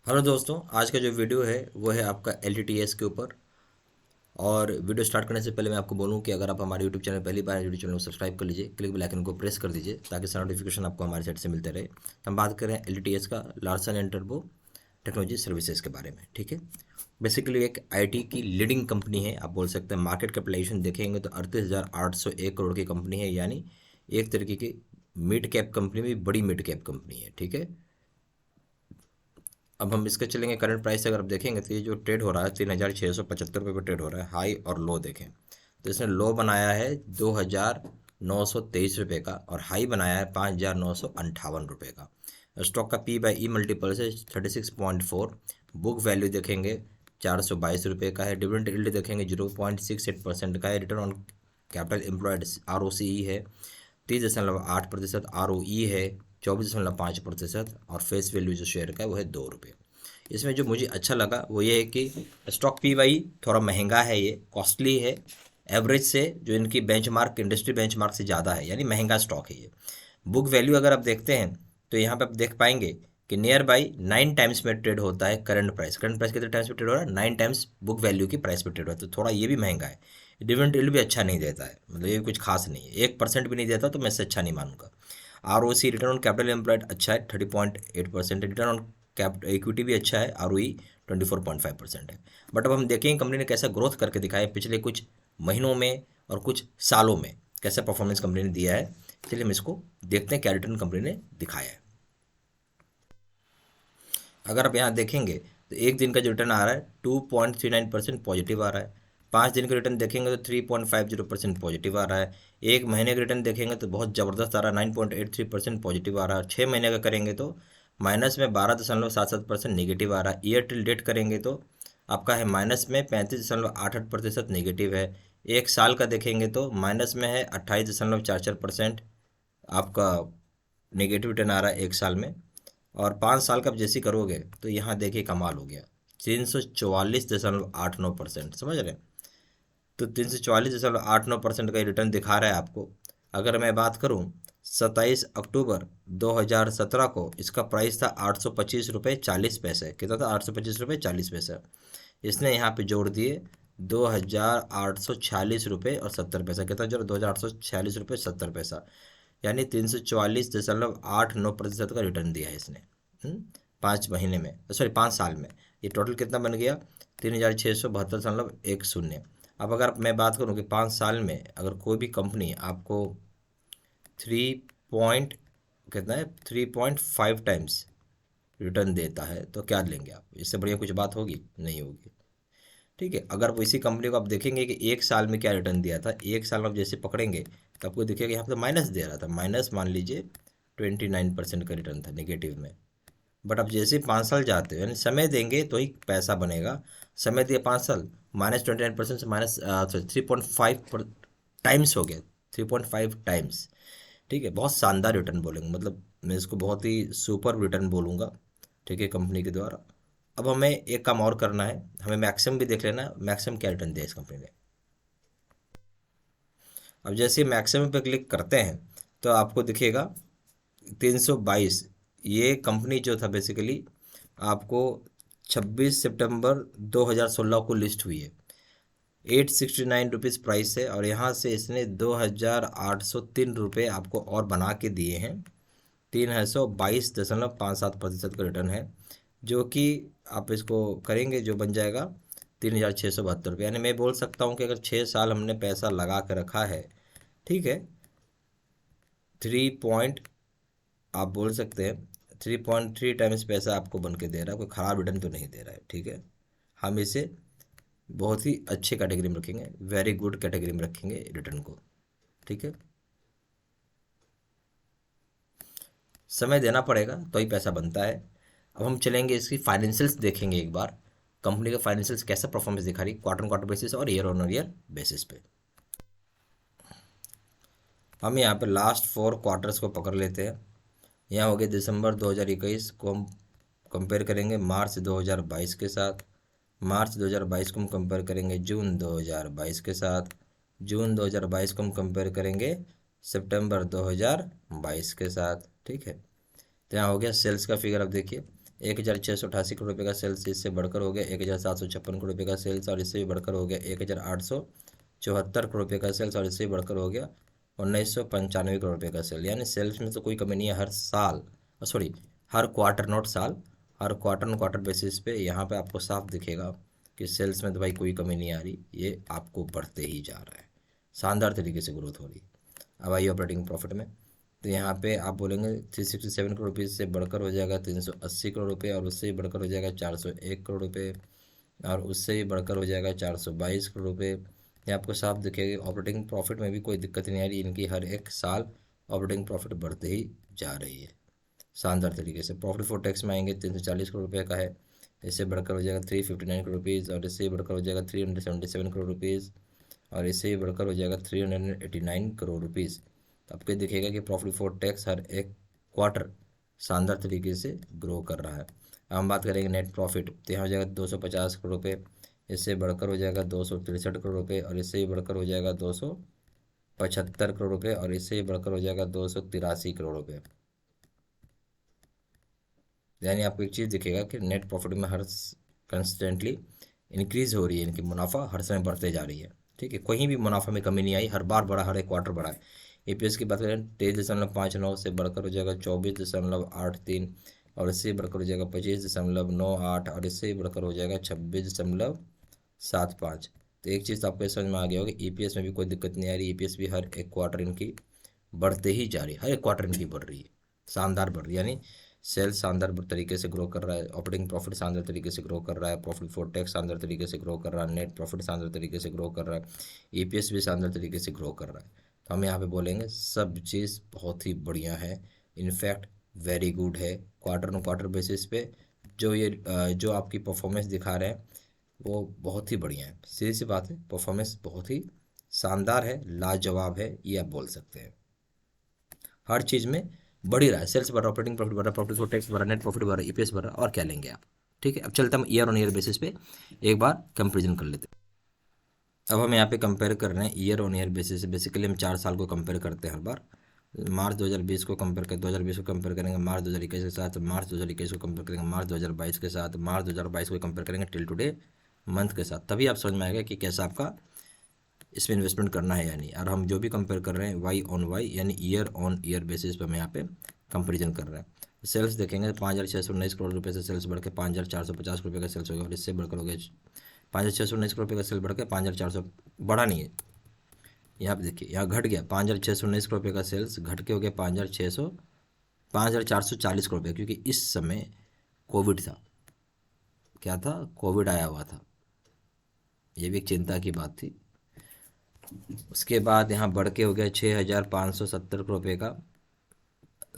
Hello दोस्तों, आज का जो वीडियो है वो है आपका एल के ऊपर। और वीडियो स्टार्ट करने से पहले मैं आपको बोलूं कि अगर आप हमारे यूट्यूब चैनल पहली बार यूट्यूब चैनल को सब्सक्राइब कर लीजिए, क्लिक बेल आइकन को प्रेस कर दीजिए ताकि सारा नोटिफिकेशन आपको हमारे साइड से मिलते रहे। हम बात करें एल का, Larsen and turbo technology services के बारे में। ठीक है, बेसिकली एक आईटी की लीडिंग कंपनी है, आप बोल सकते हैं। मार्केट कैपिटलाइजेशन देखेंगे तो 38,801 करोड़ की कंपनी है, यानी एक तरीके की मिड कैप कंपनी भी बड़ी मिड कैप कंपनी है। ठीक है, अब हम इसके चलेंगे करंट प्राइस से। अगर आप देखेंगे तो ये जो ट्रेड हो रहा है 3,675 रुपये पर ट्रेड हो रहा है। हाई और लो देखें तो इसने लो बनाया है 2,923 रुपये का और हाई बनाया है 5,958 रुपये का। स्टॉक का P/E मल्टीपल से 36.4। बुक वैल्यू देखेंगे 422 रुपये का है। डिविडेंड यील्ड देखेंगे 0.68% का है। Return on capital employed ROCE है 30.8%। ROE है 24.5% और फेस वैल्यू जो शेयर का है वो है 2 रुपये। इसमें जो मुझे अच्छा लगा वो ये है कि स्टॉक P/Y थोड़ा महंगा है, ये कॉस्टली है एवरेज से, जो इनकी बेंचमार्क इंडस्ट्री बेंचमार्क से ज़्यादा है, यानी महंगा स्टॉक है ये। बुक वैल्यू अगर आप देखते हैं तो यहाँ पे आप देख पाएंगे कि नियर बाई 9 टाइम्स में ट्रेड होता है। करंट प्राइस कितने टाइम्स पे ट्रेड हो रहा है? 9 टाइम्स बुक वैल्यू की प्राइस पे ट्रेड होता है, तो थोड़ा ये भी महंगा है। डिविडेंड यील्ड भी अच्छा नहीं देता है, मतलब ये कुछ खास नहीं है, 1% भी नहीं देता, तो मैं इससे अच्छा नहीं मानूंगा। ROC return on capital employed अच्छा है 30.8%। रिटर्न ऑन कैपिटल इक्विटी भी अच्छा है, ROE 24.5% है। बट अब हम देखेंगे कंपनी ने कैसा ग्रोथ करके दिखाया है पिछले कुछ महीनों में और कुछ सालों में, कैसा परफॉर्मेंस कंपनी ने दिया है। चलिए हम इसको देखते हैं क्या रिटर्न कंपनी ने दिखाया है। अगर आप यहाँ देखेंगे तो एक दिन का जो रिटर्न आ रहा है 2.39% पॉजिटिव आ रहा है। 5 दिन का रिटर्न देखेंगे तो 3.50% पॉजिटिव आ रहा है। एक महीने का रिटर्न देखेंगे तो बहुत ज़बरदस्त आ रहा है, 9.83% पॉजिटिव आ रहा है। 6 महीने का करेंगे तो माइनस में 12.77% नेगेटिव आ रहा है। ईयर टिल डेट करेंगे तो आपका है माइनस में 35.88% नेगेटिव है। एक साल का देखेंगे तो माइनस में है 28.44% आपका नेगेटिव रिटर्न आ रहा है एक साल में। और 5 साल का आप जैसे करोगे तो यहाँ देखिए कमाल हो गया, 344.89%। समझ रहे हैं? तो 344.89% का रिटर्न दिखा रहा है आपको। अगर मैं बात करूँ 27 अक्टूबर 2017 को इसका प्राइस था 825 रुपये 40 पैसे। कितना था? 825 रुपये 40 पैसे। इसने यहाँ पे जोड़ दिए 2,846 रुपये और 70 पैसा। कितना जोड़ा? 2,846 रुपये 70 पैसा, यानी 344.89% का रिटर्न दिया है इसने। 5 महीने में, सॉरी 5 साल में। ये टोटल कितना बन गया? 3,672.10। अब अगर मैं बात करूँ कि 5 साल में अगर कोई भी कंपनी आपको 3 कितना है 3.5 टाइम्स रिटर्न देता है तो क्या लेंगे आप? इससे बढ़िया कुछ बात होगी? नहीं होगी। ठीक है, अगर वो इसी कंपनी को आप देखेंगे कि एक साल में क्या रिटर्न दिया था, एक साल में आप जैसे पकड़ेंगे तो आपको दिखेगा यहाँ पे माइनस दे रहा था, माइनस मान लीजिए 29% का रिटर्न था नेगेटिव में। बट आप जैसे 5 साल जाते हो, यानी समय देंगे तो ही पैसा बनेगा। समय दिया 5 साल, -29% से माइनस 3.5 टाइम्स हो गया, 3.5 टाइम्स। ठीक है, बहुत शानदार रिटर्न बोलेंगे, मतलब मैं इसको बहुत ही सुपर रिटर्न बोलूँगा। ठीक है, कंपनी के द्वारा। अब हमें एक काम और करना है, हमें मैक्सिमम भी देख लेना, मैक्सिमम क्या रिटर्न दिया इस कंपनी ने। अब जैसे मैक्सिमम पे क्लिक करते हैं तो आपको दिखेगा 322। ये कंपनी जो था बेसिकली आपको 26 सितंबर 2016 को लिस्ट हुई है। 869 रुपीज़ प्राइस है और यहाँ से इसने 2,803 रुपये आपको और बना के दिए हैं। 322.57% का रिटर्न है, जो कि आप इसको करेंगे जो बन जाएगा 3,672 रुपये। यानी मैं बोल सकता हूँ कि अगर 6 साल हमने पैसा लगा कर रखा है, ठीक है, 3 आप बोल सकते हैं 3.3 टाइम्स पैसा आपको बन के दे रहा है, कोई ख़राब रिटर्न तो नहीं दे रहा है। ठीक है, हम इसे बहुत ही अच्छे कैटेगरी में रखेंगे, वेरी गुड कैटेगरी में रखेंगे रिटर्न को। ठीक है, समय देना पड़ेगा तो ही पैसा बनता है। अब हम चलेंगे इसकी फाइनेंशियल्स देखेंगे एक बार, कंपनी का फाइनेंशियल्स कैसा परफॉर्मेंस दिखा रही है क्वार्टर क्वार्टर बेसिस और ईयर ऑन ईयर बेसिस पे। हम यहाँ पे लास्ट 4 क्वार्टर्स को पकड़ लेते हैं। यहाँ हो गया दिसंबर 2021 को हम कंपेयर करेंगे मार्च 2022 के साथ। मार्च 2022 को हम कंपेयर करेंगे जून 2022 के साथ। जून 2022 को हम कंपेयर करेंगे सितंबर 2022 के साथ। ठीक है, तो यहाँ हो गया सेल्स का फिगर। अब देखिए 1,688 करोड़ रुपये का सेल्स इससे बढ़कर हो गया 1,756 करोड़ रुपये का सेल्स, और इससे भी बढ़कर हो गया 1,874 करोड़ रुपये का सेल्स, और इससे भी बढ़कर हो गया 1,995 करोड़ रुपये का सेल। यानी सेल्स में तो कोई कमी नहीं है। हर साल, सॉरी, हर क्वार्टर, नॉट साल, हर क्वार्टर ऑन क्वार्टर बेसिस पे यहाँ पे आपको साफ दिखेगा कि सेल्स में तो भाई कोई कमी नहीं आ रही, ये आपको बढ़ते ही जा रहा है, शानदार तरीके से ग्रोथ हो रही है। अब आइए ऑपरेटिंग प्रॉफिट में, तो यहाँ पे आप बोलेंगे 367 करोड़ रुपये से बढ़कर हो जाएगा 380 करोड़ रुपये, और उससे भी बढ़कर हो जाएगा 401 करोड़ रुपये, और उससे भी बढ़कर हो जाएगा 422 करोड़ रुपये। ये आपको साफ दिखेगा ऑपरेटिंग प्रॉफिट में भी कोई दिक्कत नहीं आ रही, इनकी हर एक साल ऑपरेटिंग प्रॉफिट बढ़ते ही जा रही है शानदार तरीके से। प्रॉफिट बिफोर टैक्स में आएंगे 340 करोड़ रुपये का है, इससे बढ़कर हो जाएगा 359 करोड़ रुपीज़, और इससे बढ़कर हो जाएगा 377 करोड़ रुपीज़, और इससे भी बढ़कर हो जाएगा 389 करोड़ रुपीज़। तो आपको दिखेगा कि प्रॉफिट बिफोर टैक्स हर एक क्वार्टर शानदार तरीके से ग्रो कर रहा है। अब हम बात करेंगे नेट प्रॉफिट, तो यहाँ हो जाएगा 250 करोड़ रुपये, इससे बढ़कर हो जाएगा 263 करोड़ रुपये, और इससे भी बढ़कर हो जाएगा 275 करोड़ रुपये, और इससे भी बढ़कर हो जाएगा 283 करोड़ रुपये। यानी आपको एक चीज़ दिखेगा कि नेट प्रॉफिट में हर कंस्टेंटली इंक्रीज हो रही है, इनकी मुनाफा हर समय बढ़ते जा रही है। ठीक है, कहीं भी मुनाफा में कमी नहीं आई, हर बार बढ़ा, हर एक क्वार्टर बढ़ा है। ईपीएस की बात करें 23.59 से बढ़कर हो जाएगा 24.83, और इससे बढ़कर हो जाएगा 25.98, और इससे बढ़कर हो जाएगा 26.75। तो एक चीज़ आपको समझ में आ गया होगा, ईपीएस में भी कोई दिक्कत नहीं आ रही, ईपीएस भी हर एक क्वार्टर इनकी बढ़ते ही जा रही है, हर एक क्वार्टर इनकी बढ़ रही है, शानदार बढ़ रही है। यानी सेल्स शानदार तरीके से ग्रो कर रहा है, ऑपरेटिंग प्रॉफिट शानदार तरीके से ग्रो कर रहा है, प्रॉफिट बिफोर टैक्स शानदार तरीके से ग्रो कर रहा है, नेट प्रॉफिट शानदार तरीके से ग्रो कर रहा है, ईपीएस भी शानदार तरीके से ग्रो कर रहा है। तो हम यहाँ पे बोलेंगे सब चीज़ बहुत ही बढ़िया है, इनफैक्ट वेरी गुड है। क्वार्टर ऑन क्वार्टर बेसिस पे जो आपकी परफॉर्मेंस दिखा रहे हैं वो बहुत ही बढ़िया है। सीधी सी बात है, परफॉर्मेंस बहुत ही शानदार है, लाजवाब है, ये आप बोल सकते हैं। हर चीज़ में बढ़ ही रहा है, सेल्स बढ़ रहा, ऑपरेटिंग प्रॉफिट बढ़ रहा, प्रॉफिट बिफोर टैक्स बढ़ रहा, नेट प्रॉफिट बढ़ रहा, ईपीएस बढ़ रहा, और क्या लेंगे आप। ठीक है, अब चलते हम ईयर ऑन ईयर बेसिस पे एक बार कंपेरिजन कर लेते हैं। अब हम यहाँ पे कंपेयर कर रहे हैं ईयर ऑन ईयर बेसिस से। बेसिकली हम 4 साल को कंपेयर करते हैं हर बार। मार्च 2020 को कंपेयर कर 2020 को कंपेयर करेंगे मार्च 2021 के साथ, मार्च 2021 को कंपेयर करेंगे मार्च 2022 के साथ, मार्च 2022 को कंपेयर करेंगे टिल टुडे मंथ के साथ। तभी आप समझ में आएगा कि कैसा आपका इसमें इन्वेस्टमेंट करना है या नहीं। और हम जो भी कंपेयर कर रहे हैं वाई ऑन वाई यानी ईयर ऑन ईयर बेसिस पर हम यहाँ पे कंपेरिजन कर रहे हैं। सेल्स देखेंगे 5,619 करोड़ रुपये से सेल्स बढ़ के 5,450 करोड़ रुपये का सेल्स हो गया, और इससे बढ़कर हो गया 5,619 करोड़ रुपये का सेल बढ़ के 5,400, बढ़ा नहीं है यहाँ पे। देखिए यहाँ घट गया 5,619 करोड़ रुपये का सेल्स घट के हो गया 5,440 करोड़ रुपये, क्योंकि इस समय कोविड था। क्या था? कोविड आया हुआ था, ये भी एक चिंता की बात थी। उसके बाद यहाँ बढ़ के हो गया 6,570 करोड़ रुपये का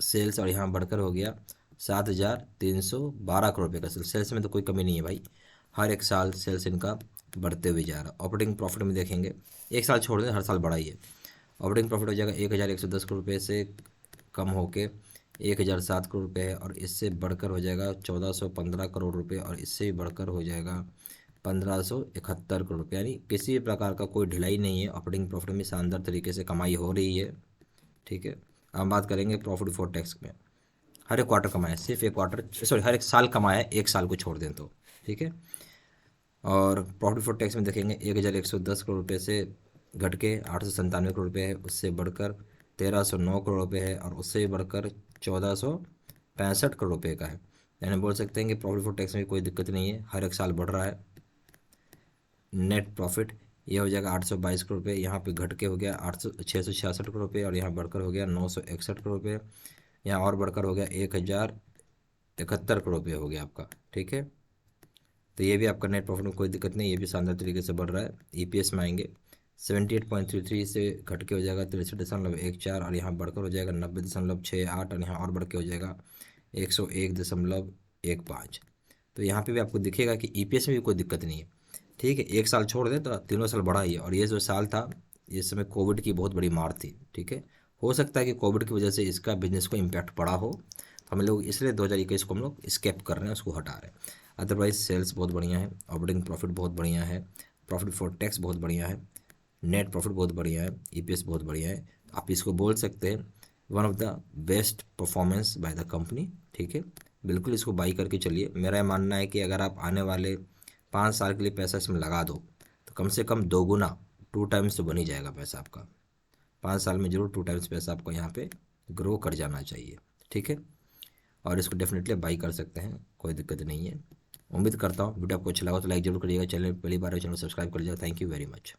सेल्स, और यहाँ बढ़कर हो गया 7,312 करोड़ रुपये का सेल्स। सेल्स में तो कोई कमी नहीं है भाई, हर एक साल सेल्स इनका बढ़ते हुए जा रहा है। ऑपरेटिंग प्रॉफिट में देखेंगे, एक साल छोड़ दें, हर साल बढ़ा ही है। ऑपरेटिंग प्रॉफिट हो जाएगा 1,110 करोड़ रुपये से कम होके 1,007 करोड़ रुपये है, और इससे बढ़कर हो जाएगा 1,415 करोड़ रुपये, और इससे भी बढ़कर हो जाएगा 1,571 करोड़ रुपये। यानी किसी भी प्रकार का कोई ढिलाई नहीं है, ऑपरेटिंग प्रॉफिट में शानदार तरीके से कमाई हो रही है। ठीक है, हम बात करेंगे प्रॉफिट बिफोर टैक्स में। हर एक क्वार्टर कमाया, सिर्फ एक क्वार्टर, सॉरी हर एक साल कमाया, एक साल को छोड़ दें तो। ठीक है, और प्रॉफिट बिफोर टैक्स में देखेंगे 1,110 करोड़ रुपये से घट के 897 करोड़ रुपये है, उससे बढ़कर 1,309 करोड़ रुपये है, और उससे भी बढ़कर 1,465 करोड़ रुपये का है। यानी बोल सकते हैं कि प्रॉफिट बिफोर टैक्स में कोई दिक्कत नहीं है, हर एक साल बढ़ रहा है। नेट प्रॉफिट ये हो जाएगा 822 करोड़ रुपये, यहाँ पे घट के हो गया 666 करोड़ रुपये, और यहाँ बढ़कर हो गया 961 करोड़ रुपये, यहाँ और बढ़कर हो गया 1,071 करोड़ रुपये हो गया आपका। ठीक है, तो ये भी आपका नेट प्रॉफिट में कोई दिक्कत नहीं, ये भी शानदार तरीके से बढ़ रहा है। ईपीएस में आएंगे 78.33 से घट के हो जाएगा 63.14, और यहाँ बढ़कर हो जाएगा 90.68, और यहाँ और बढ़ के हो जाएगा 101.15। तो यहाँ पे भी आपको दिखेगा कि ईपीएस में भी कोई दिक्कत नहीं है। ठीक है, एक साल छोड़ दें तो तीनों साल बढ़ा ही है, और ये जो साल था इस समय कोविड की बहुत बड़ी मार थी। ठीक है, हो सकता है कि कोविड की वजह से इसका बिजनेस को इम्पैक्ट पड़ा हो, हम लोग इसलिए 2021 को हम लोग स्केप कर रहे हैं, उसको हटा रहे हैं। अदरवाइज सेल्स बहुत बढ़िया है, ऑपरेटिंग प्रॉफिट बहुत बढ़िया है, प्रॉफिट बिफोर टैक्स बहुत बढ़िया है, नेट प्रॉफिट बहुत बढ़िया है, ईपीएस बहुत बढ़िया है। आप इसको बोल सकते हैं one of the best performance by the company. ठीक है, बिल्कुल इसको बाई करके चलिए। मेरा मानना है कि अगर आप आने वाले 5 साल के लिए पैसा इसमें लगा दो तो कम से कम 2 गुना 2 टाइम्स तो बन ही जाएगा पैसा आपका। 5 साल में जरूर 2 टाइम्स पैसा आपको यहाँ पे ग्रो कर जाना चाहिए। ठीक है, और इसको डेफिनेटली बाई कर सकते हैं, कोई दिक्कत नहीं है। उम्मीद करता हूँ वीडियो आपको अच्छा लगा तो लाइक जरूर करिएगा। चैनल पहली बार है, चैनल सब्सक्राइब कर लीजिएगा। Thank you very much.